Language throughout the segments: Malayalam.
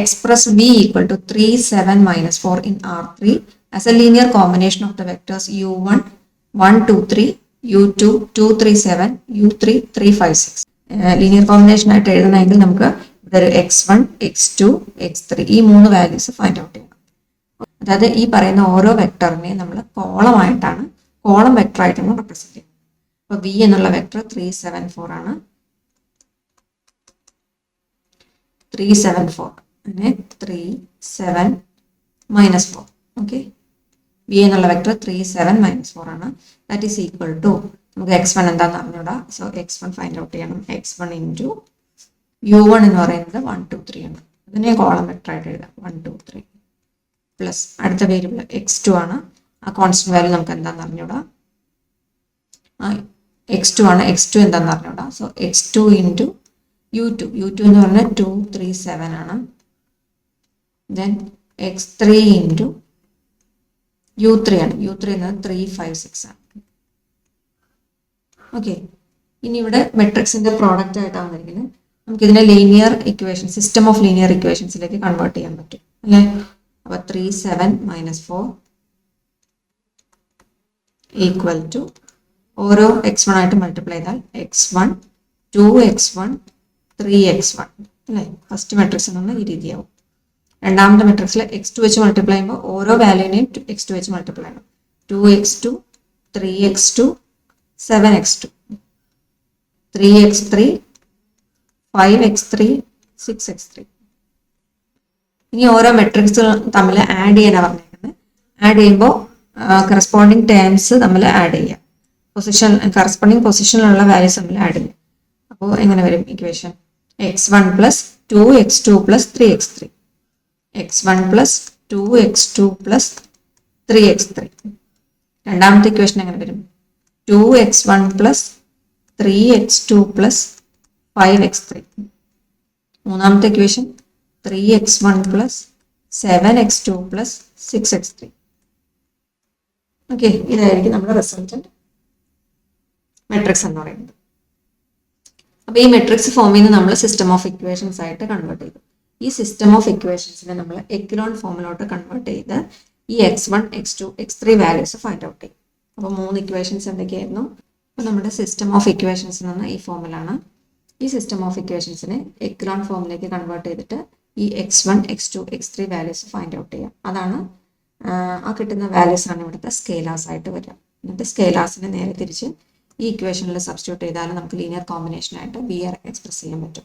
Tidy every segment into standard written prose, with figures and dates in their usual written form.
express V equal to 3, 7, minus 4 in R3 as a linear combination of the vectors U1, 1, 2, 3, U2, 2, 3, 7, U3, 3, 5, 6. Linear combination ആയിട്ട് എഴുതണമെങ്കിൽ നമുക്ക് ഇവിടെ ഒരു x1, x2, x3 ഈ 3 വാല്യൂസ് ഫൈൻഡ് ഔട്ട് ചെയ്യണം. അതായത് ഈ പറയുന്ന ഓരോ വെക്ടറിനെയും നമ്മൾ കോളം വെക്ടർ ആയിട്ടാണ് റെപ്രസെന്റ് ചെയ്യുന്നത്. അപ്പോൾ V എന്നുള്ള വെക്ടർ 3, 7, 4 ആണ്. 3, 7, 4 അങ്ങനെ 3, 7, minus 4. ഓക്കെ, V എന്നുള്ള വെക്ടർ 3, 7, minus 4 ആണ്. ദാറ്റ് ഈസ് ഈക്വൽ ടു നമുക്ക് x1 എന്താണെന്ന് അറിഞ്ഞൂടാ. സോ x1 ഫൈൻഡ് ഔട്ട് ചെയ്യണം. x1 ഇൻറ്റു u1 എന്ന് പറയുന്നത് 1, 2, 3 ആണ്. അതിനെ കോളം വെക്ടർ ആയിട്ട് എഴുതാം. 1, 2, 3 പ്ലസ് അടുത്ത വേരിയബിൾ x2 ആണ്. ആ കോൺസ്റ്റന്റ് വാല്യൂ നമുക്ക് എന്താണെന്ന് അറിഞ്ഞൂടാ. x2 ആണ്. x2 എന്താണെന്ന് അറിഞ്ഞൂടാ. സോ x2 ഇൻറ്റു u2 എന്ന് പറഞ്ഞാൽ 2, 3, 7 ആണ്. ദെൻ x3 ഇൻറ്റു u3 ആണ്. u3 എന്നത് 3, 5, 6 ആണ്. ഓക്കെ, ഇനി ഇവിടെ മെട്രിക്സിന്റെ പ്രോഡക്റ്റ് ആയിട്ടാണ് വന്നിരിക്കുന്നത്. നമുക്ക് ഇതിനെ linear equation, system of linear ഇക്വേഷൻസിലേക്ക് കൺവേർട്ട് ചെയ്യാൻ പറ്റും അല്ലേ. അപ്പോൾ 3, 7, minus 4 ഈക്വൽ ടു ഓരോ x1 ആയിട്ട് മൾട്ടിപ്ലൈ ചെയ്താൽ x1, 2x1, 3x1 അല്ലേ. ഫസ്റ്റ് മെട്രിക്സ് എന്ന് പറഞ്ഞാൽ ഈ രീതിയാവും. രണ്ടാമത്തെ മെട്രിക്സിൽ x2 വെച്ച് മൾട്ടിപ്ലൈ ചെയ്യുമ്പോൾ ഓരോ വാല്യൂനെയും x2 വെച്ച് മൾട്ടിപ്ലൈ ചെയ്യണം. 2x2, 3x2, 7x2, 3x3, 5x3, 6x3. ഇനി ഓരോ മെട്രിക്സ് തമ്മിൽ ആഡ് ചെയ്യാനാണ് പറഞ്ഞിരിക്കുന്നത്. ആഡ് ചെയ്യുമ്പോൾ കറസ്പോണ്ടിങ് ടേംസ് തമ്മിൽ ആഡ് ചെയ്യാം. കറസ്പോണ്ടിങ് പൊസിഷനിലുള്ള വാല്യൂസ് തമ്മിൽ ആഡ് ചെയ്യാം. അപ്പോൾ എങ്ങനെ വരും equation? x1 plus 2x2 plus 3x3. x1 plus 2x2 plus 3x3. രണ്ടാമത്തെ ഇക്വേഷൻ എങ്ങനെ വരും? 2x1 plus 3x2 plus 5x3. മൂന്നാമത്തെ equation 3x1 plus 7x2 plus 6x3. Okay, ഇതായിരിക്കും നമ്മുടെ റിസൾട്ടന്റ് മെട്രിക്സ് എന്ന് പറയുന്നത്. അപ്പോൾ ഈ മെട്രിക്സ് ഫോമിൽ നിന്ന് നമ്മൾ സിസ്റ്റം ഓഫ് ഇക്വേഷൻസ് ആയിട്ട് കൺവേർട്ട് ചെയ്തു. ഈ സിസ്റ്റം ഓഫ് ഇക്വേഷൻസിനെ നമ്മൾ എക്കലോൺ ഫോമിലോട്ട് കൺവേർട്ട് ചെയ്ത് ഈ x1, x2, x3 values find out ചെയ്യും. അപ്പോൾ 3 ഇക്വേഷൻസ് എന്തൊക്കെയായിരുന്നു? അപ്പോൾ നമ്മുടെ സിസ്റ്റം ഓഫ് ഇക്വേഷൻസ് എന്ന് പറഞ്ഞാൽ ഈ ഫോമിലാണ്. ഈ സിസ്റ്റം ഓഫ് ഇക്വേഷൻസിനെ എക്കലോൺ ഫോമിലേക്ക് കൺവേർട്ട് ചെയ്തിട്ട് ഈ x1, x2, x3 values find out ചെയ്യാം. അതാണ് ആ കിട്ടുന്ന വാല്യൂസ് ആണ് ഇവിടുത്തെ സ്കെയിലാസ് ആയിട്ട് വരിക. എന്നിട്ട് സ്കെയിലാസിനെ നേരെ തിരിച്ച് ഈ ഇക്വേഷനിൽ സബ്സ്റ്റിറ്റ്യൂട്ട് ചെയ്താൽ നമുക്ക് ലീനിയർ കോമ്പിനേഷൻ ആയിട്ട് VR എക്സ്പ്രസ് ചെയ്യാൻ പറ്റും.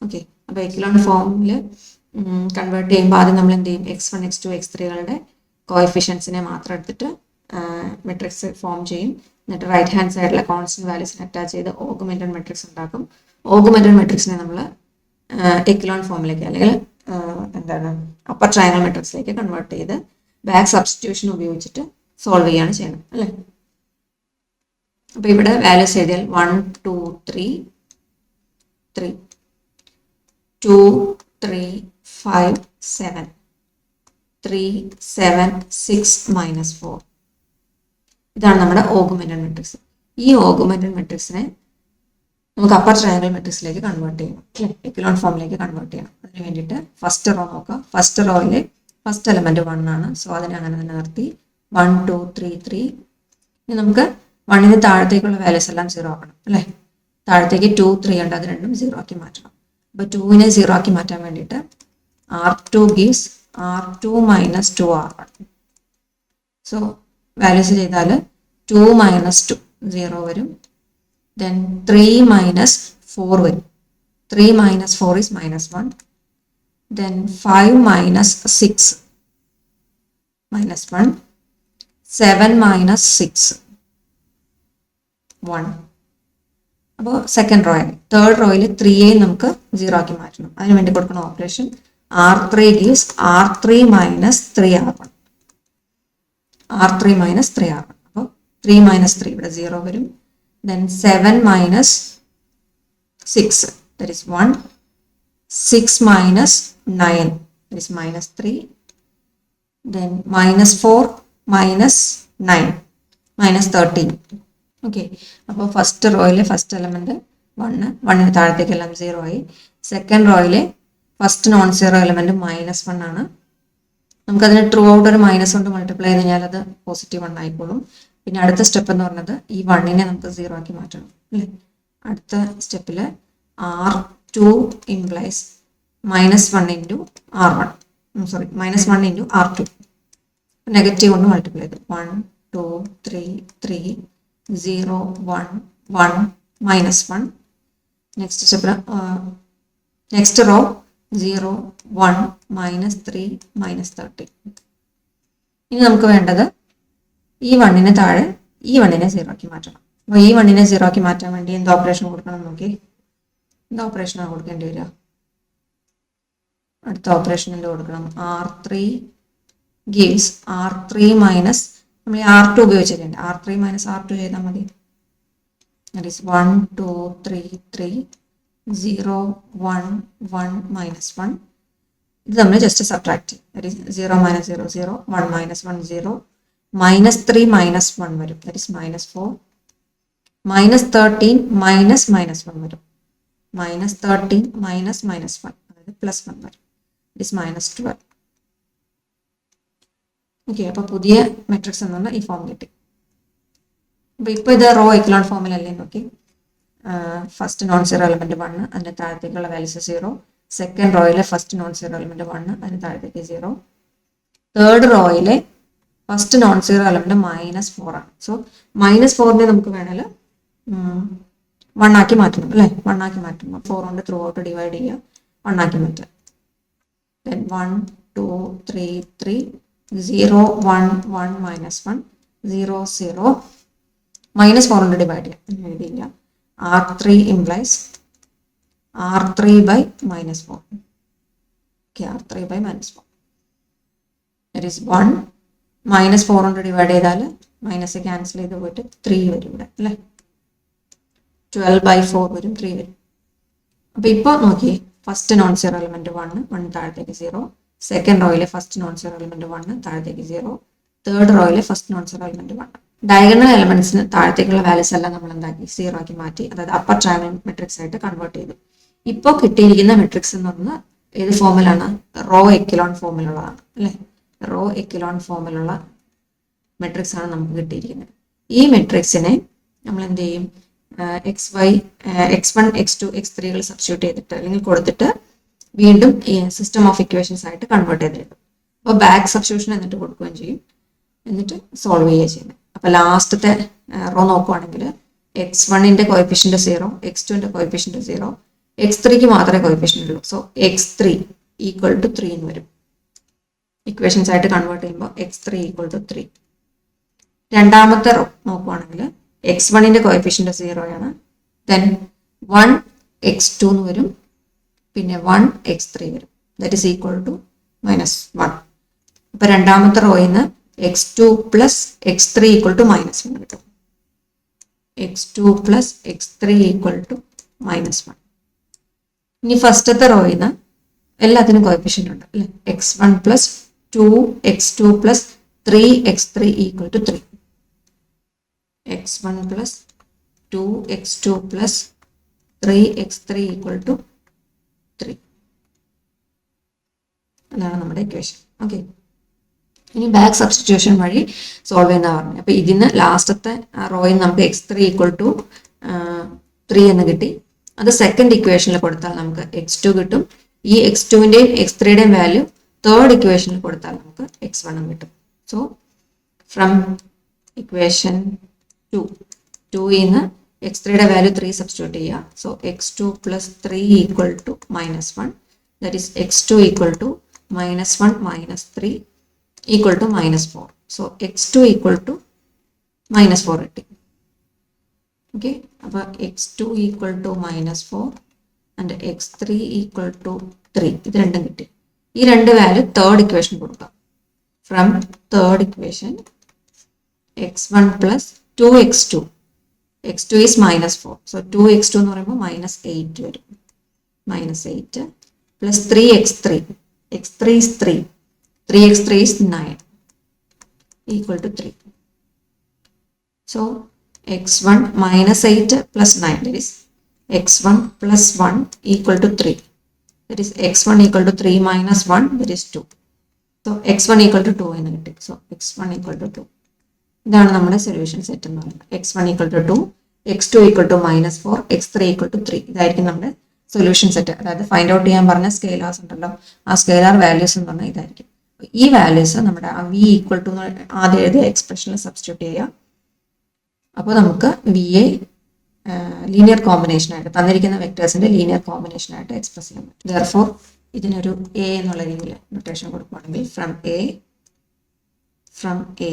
ഓക്കെ, അപ്പോൾ എക്കലോൺ ഫോമിൽ കൺവേർട്ട് ചെയ്യുമ്പോൾ ആദ്യം നമ്മൾ എന്ത് ചെയ്യും? x1, x2, x3കളുടെ കോഎഫിഷ്യൻസിനെ മാത്രം എടുത്തിട്ട് മെട്രിക്സ് ഫോം ചെയ്യും. എന്നിട്ട് റൈറ്റ് ഹാൻഡ് സൈഡിലെ കോൺസ്റ്റന്റ് വാല്യൂസിനെ അറ്റാച്ച് ചെയ്ത് ഓഗ്മെന്റഡ് മെട്രിക്സ് ഉണ്ടാക്കും. ഓഗ്മെന്റഡ് മെട്രിക്സിനെ നമ്മൾ എക്കലോൺ ഫോമിലേക്ക് അല്ലെങ്കിൽ എന്താണ് അപ്പർ ട്രയാങ്കിൾ മെട്രിക്സിലേക്ക് കൺവേർട്ട് ചെയ്ത് ബാക്ക് സബ്സ്റ്റിറ്റ്യൂഷൻ ഉപയോഗിച്ചിട്ട് സോൾവ് ചെയ്യാണ് ചെയ്യണം അല്ലേ. അപ്പോൾ ഇവിടെ വാല്യൂസ് എഴുതിയാൽ 1, 2, 3, 2, 3, 5, 7, 3, 7, 6, minus 4. ഇതാണ് നമ്മുടെ ഓഗ്മെന്റഡ് മെട്രിക്സ്. ഈ ഓഗ്മെന്റഡ് മെട്രിക്സിനെ നമുക്ക് അപ്പർ ട്രയാങ്കിൾ മെട്രിക്സിലേക്ക് കൺവേർട്ട് ചെയ്യണം അല്ലേ, എക്കലോൺ ഫോമിലേക്ക് കൺവേർട്ട് ചെയ്യണം. അതിന് വേണ്ടിയിട്ട് ഫസ്റ്റ് റോ നോക്കാം. ഫസ്റ്റ് റോയിലെ ഫസ്റ്റ് എലമെന്റ് 1 ആണ്. സോ അതിനെ അങ്ങനെ തന്നെ നിർത്തി 1, 2, 3, 3. ഇനി നമുക്ക് 1ന് താഴത്തേക്കുള്ള വാല്യൂസ് എല്ലാം 0 ആക്കണം അല്ലേ. താഴത്തേക്ക് 2, 3 ഉണ്ട്, അത് രണ്ടും 0 ആക്കി മാറ്റണം. അപ്പോൾ 2നെ 0 ആക്കി മാറ്റാൻ വേണ്ടിയിട്ട് R2 gives R2 minus 2R1. So values ചെയ്താൽ 2 minus 2 0 വരും. Then 3 minus 4 വരും. 3 minus 4 is -1. Then 5 minus 6 -1. 7 minus 6 1. അപ്പോൾ സെക്കൻഡ് റോയിൽ തേർഡ് റോയിൽ 3യെ നമുക്ക് 0 ആക്കി മാറ്റണം. അതിന് വേണ്ടി കൊടുക്കുന്ന operation R3 gives R3 minus 3R1. R3 minus 3R1. അപ്പോൾ 3 minus 3 ഇവിടെ 0 വരും. Then 7 minus 6, that is 1. 6 minus 9, that is -3. Then -4 minus 9, -13. Okay, അപ്പോൾ ഫസ്റ്റ് റോയിലെ ഫസ്റ്റ് എലമെന്റ് 1, 1ന് താഴത്തേക്കെല്ലാം 0 ആയി. സെക്കൻഡ് റോയിലെ ഫസ്റ്റ് നോൺ സീറോ എലമെന്റ് -1 ആണ്. നമുക്കതിന് ട്രൂ ഔട്ട് ഒരു മൈനസ് കൊണ്ട് മൾട്ടിപ്ലൈ ചെയ്ത് കഴിഞ്ഞാൽ അത് +1 ആയിക്കോളും. പിന്നെ അടുത്ത സ്റ്റെപ്പ് എന്ന് പറഞ്ഞത് ഈ 1നെ നമുക്ക് 0 ആക്കി മാറ്റണം അല്ലേ. അടുത്ത സ്റ്റെപ്പിൽ R2 implies -1 into R1, sorry -1 into R2, negative കൊണ്ട് മൾട്ടിപ്ലൈ ചെയ്തു. 1 2 3 3 0 1 1 -1. നെക്സ്റ്റ് സ്റ്റെപ്പിൽ നെക്സ്റ്റ് റോ 0 1 -3 -30. ഇനി നമുക്ക് വേണ്ടത് ഈ 1ന് താഴെ ഈ 1നെ 0 ആക്കി മാറ്റണം. അപ്പോൾ ഈ 1നെ 0 ആക്കി മാറ്റാൻ വേണ്ടി എന്ത് ഓപ്പറേഷൻ കൊടുക്കണം നോക്കി. എന്ത് ഓപ്പറേഷനാണ് കൊടുക്കേണ്ടി വരിക? അടുത്ത ഓപ്പറേഷൻ എന്ത് കൊടുക്കണം? R3 gives R3 മൈനസ് നമ്മൾ R2 ഉപയോഗിച്ചിട്ടുണ്ട്. R3 മൈനസ് R2 ചെയ്താൽ മതി. That is 1 2 3 3 0 1 1 -1. ഇത് നമ്മൾ ജസ്റ്റ് സബ്ട്രാക്ട് ചെയ്യും. ദാറ്റ് ഈസ് 0 - 0 0 1 -1 0 -3 -1 വരും. ദാറ്റ് ഈസ് -4 -13 -1 വരും. -13 -1 അതായത് +1 വരും. That is -12. ഓക്കെ, അപ്പോൾ പുതിയ മെട്രിക്സ് എന്ന് പറഞ്ഞാൽ ഈ ഫോം കിട്ടി. അപ്പോൾ ഇപ്പോൾ ഇത് റോ എക്കലോൺ ഫോമിലല്ലേ നോക്കി. ഫസ്റ്റ് നോൺ സീറോ എലമെന്റ് 1, അതിന്റെ താഴത്തേക്കുള്ള വാല്യൂസ് 0. സെക്കൻഡ് റോയിലെ ഫസ്റ്റ് നോൺ സീറോ എലമെന്റ് 1, അതിന് താഴത്തേക്ക് 0. തേർഡ് റോയിലെ ഫസ്റ്റ് നോൺ സീറോ എലമെന്റ് -4 ആണ്. സോ -4നെ നമുക്ക് വേണമെങ്കിൽ 1 ആക്കി മാറ്റണം അല്ലേ. 1 ആക്കി മാറ്റുമ്പോൾ 4 കൊണ്ട് ത്രൂ ഔട്ട് ഡിവൈഡ് ചെയ്യുക, 1 ആക്കി മാറ്റുക. ദെൻ 1 2 3 3 0 1 1 -1 0 0 -4 കൊണ്ട് ഡിവൈഡ് ചെയ്യുക, എഴുതിയില്ല. R3 implies R3 by -4. Okay, R3 by -4. That is 1 -4 കൊണ്ട് ഡിവൈഡ് ചെയ്താൽ മൈനസ് ക്യാൻസൽ ചെയ്ത് പോയിട്ട് 3 വരും ഇവിടെ അല്ലേ. 12/4 വരും, 3 വരും. അപ്പോൾ ഇപ്പോൾ നോക്കിയേ, ഫസ്റ്റ് നോൺ സീറോ എലമെന്റ് 1 താഴത്തേക്ക് 0. സെക്കൻഡ് റോയിലെ ഫസ്റ്റ് നോൺ സീറോ എലമെന്റ് 1 താഴത്തേക്ക് 0. തേർഡ് റോയിലെ first non zero element 1. Diagonal എലമെന്റ്സിന് താഴത്തേക്കുള്ള വാല്യൂസ് എല്ലാം നമ്മൾ എന്താക്കി 0 ആക്കി മാറ്റി, അതായത് അപ്പർ ട്രയാങ്കിൾ മെട്രിക്സ് ആയിട്ട് കൺവേർട്ട് ചെയ്തു. ഇപ്പോൾ കിട്ടിയിരിക്കുന്ന മെട്രിക്സ് എന്ന് പറഞ്ഞാൽ ഏത് ഫോമിലാണ്? റോ എക്കലോൺ ഫോമിലുള്ളതാണ് അല്ലേ. റോ എക്കലോൺ ഫോമിലുള്ള മെട്രിക്സ് ആണ് നമുക്ക് കിട്ടിയിരിക്കുന്നത്. ഈ മെട്രിക്സിനെ നമ്മൾ എന്ത് ചെയ്യും? XY X1 X2 X3 substitute ചെയ്തിട്ട് അല്ലെങ്കിൽ കൊടുത്തിട്ട് വീണ്ടും സിസ്റ്റം ഓഫ് ഇക്വേഷൻസ് ആയിട്ട് കൺവേർട്ട് ചെയ്തെടുക്കും. അപ്പോൾ ബാക്ക് സബ്സ്റ്റിറ്റ്യൂഷൻ എന്നിട്ട് കൊടുക്കുകയും ചെയ്യും, എന്നിട്ട് സോൾവ് ചെയ്യുക ചെയ്യുന്നത്. അപ്പോൾ ലാസ്റ്റത്തെ റോ നോക്കുവാണെങ്കിൽ X1ന്റെ കോഎഫിഷ്യന്റ് 0, X2ന്റെ കോഎഫിഷ്യന്റ് 0, X3ക്ക് മാത്രമേ കോഎഫിഷ്യന്റ് ഉള്ളൂ. സോ X3 = 3 എന്ന് വരും. ഇക്വേഷൻസ് ആയിട്ട് കൺവേർട്ട് ചെയ്യുമ്പോൾ X3 = 3. രണ്ടാമത്തെ റോ നോക്കുവാണെങ്കിൽ X1ന്റെ കോഎഫിഷ്യന്റ് 0 ആണ്. ദെൻ 1 X2 എന്ന് വരും, പിന്നെ 1 X3 വരും. That is equal to -1. അപ്പോൾ രണ്ടാമത്തെ റോയിൽ നിന്ന് X2 + X3 = -1 കിട്ടും. X2 + X3 = -1. ഇനി ഫസ്റ്റത്തെ റോയിൽ നിന്ന് എല്ലാത്തിനും കോഎഫിഷ്യന്റ് ഉണ്ട് അല്ലേ. X1 + 2X2 + 3X3 = 3. X1 + 2X2 + 3X3 = 3. അതാണ് നമ്മുടെ ഇക്വേഷൻ. ഓക്കെ, ഇനി ബാക്ക് സബ്സ്റ്റിറ്റ്യൂഷൻ വഴി സോൾവ് ചെയ്യുന്ന പറഞ്ഞു. അപ്പോൾ ഇതിന് ലാസ്റ്റത്തെ റോയിൽ നമുക്ക് X3 = 3 എന്ന് കിട്ടി. അത് സെക്കൻഡ് ഇക്വേഷനിൽ കൊടുത്താൽ നമുക്ക് X2 കിട്ടും. ഈ X2ന്റെയും X3യുടെയും വാല്യൂ തേർഡ് ഇക്വേഷനിൽ കൊടുത്താൽ നമുക്ക് X1 കിട്ടും. സോ ഫ്രം ഇക്വേഷൻ 2 ന്ന് X3യുടെ വാല്യൂ 3 സബ്സ്റ്റിറ്റ്യൂട്ട് ചെയ്യുക. So X2 + 3 = -1. That is X2 = -1 - 3 = -4. So X2 = -4 കിട്ടി. ഓക്കെ, അപ്പോൾ X2 = -4 ആൻഡ് X3 = 3. ഇത് രണ്ടും കിട്ടി. ഈ രണ്ട് വാല്യൂ തേർഡ് ഇക്വേഷൻ കൊടുക്കാം. From third equation X1 + 2X2. X2 is -4. So 2X2 എന്ന് പറയുമ്പോൾ -8 വരും. -8 + 3X3. X3 is 3. 3X3 is 9 = 3. So X1 -8 + 9, that is X1 + 1 = 3. that is x1 equal to 3 minus 1, that is 2. So x1 equal to 2 എന്ന് കിട്ടി. So x1 equal to 2. ഇതാണ് നമ്മുടെ സൊല്യൂഷൻ സെറ്റ് എന്ന് പറയുന്നത്. x1 equal to 2, x2 equal to minus 4, x3 equal to 3. ഇതായിരിക്കും നമ്മുടെ സൊല്യൂഷൻ സെറ്റ്. അതായത് ഫൈൻഡ് ഔട്ട് ചെയ്യാൻ പറഞ്ഞ സ്കെയിലാർസ് ഉണ്ടല്ലോ, ആ സ്കെയിലാർ വാല്യൂസ് എന്ന് പറഞ്ഞാൽ ഇതായിരിക്കും. ഈ വാല്യൂസ് നമ്മുടെ വി ഈക്വൽ ടു ആദ്യം എഴുതിയ എക്സ്പ്രഷനിൽ സബ്സ്റ്റിറ്റ്യൂട്ട് ചെയ്യുക. അപ്പോൾ നമുക്ക് വി എ ലീനിയർ കോമ്പിനേഷൻ ആയിട്ട് തന്നിരിക്കുന്ന വെക്ടേഴ്സിന്റെ ലീനിയർ കോമ്പിനേഷൻ ആയിട്ട് എക്സ്പ്രസ് ചെയ്യാൻ പറ്റും. ദെയർഫോർ ഇതിനൊരു എ എന്നുള്ള രീതിയിൽ നൊട്ടേഷൻ കൊടുക്കുകയാണെങ്കിൽ from A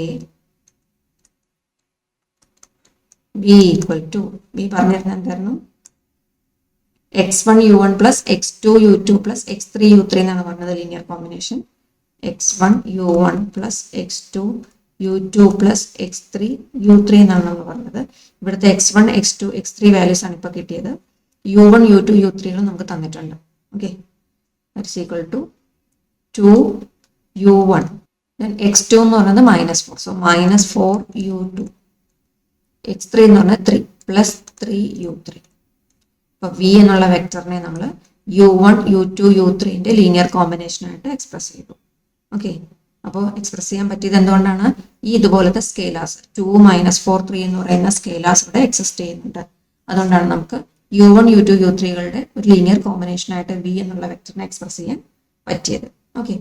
B equal to B പറഞ്ഞിരുന്നത് എന്തായിരുന്നു, x1 u1 plus x2 u2 plus x3 u3 എന്നാണ് പറഞ്ഞത് linear combination. x1 u1 plus x2 u2 plus x3 u3 എന്നാണ് നമ്മൾ പറഞ്ഞത്. ഇവിടുത്തെ x1 x2 x3 വാല്യൂസ് ആണ് ഇപ്പോൾ കിട്ടിയത്. u1 u2 u3 നമുക്ക് തന്നിട്ടുണ്ട്. Okay, that's equal to 2 u1. Then x2 എന്ന് പറയുന്നത് -4, സോ -4 u2. x3 എന്ന് പറഞ്ഞാൽ 3 പ്ലസ് 3 u3. അപ്പോൾ വി എന്നുള്ള വെക്ടറിനെ നമ്മൾ u1 u2 u3ന്റെ ലീനിയർ കോമ്പിനേഷൻ ആയിട്ട് എക്സ്പ്രസ് ചെയ്തു. ഓക്കെ, അപ്പോൾ എക്സ്പ്രസ് ചെയ്യാൻ പറ്റിയത് എന്തുകൊണ്ടാണ്, ഈ ഇതുപോലത്തെ സ്കെയിലാസ് 2 -4 3 എന്ന് പറയുന്ന സ്കെയിലാസ് ഇവിടെ എക്സിസ്റ്റ് ചെയ്യുന്നുണ്ട്. അതുകൊണ്ടാണ് നമുക്ക് u1 u2 u3കളുടെ ഒരു ലീനിയർ കോമ്പിനേഷൻ ആയിട്ട് വി എന്നുള്ള വെക്ടറിനെ എക്സ്പ്രസ് ചെയ്യാൻ പറ്റിയത്. ഓക്കെ.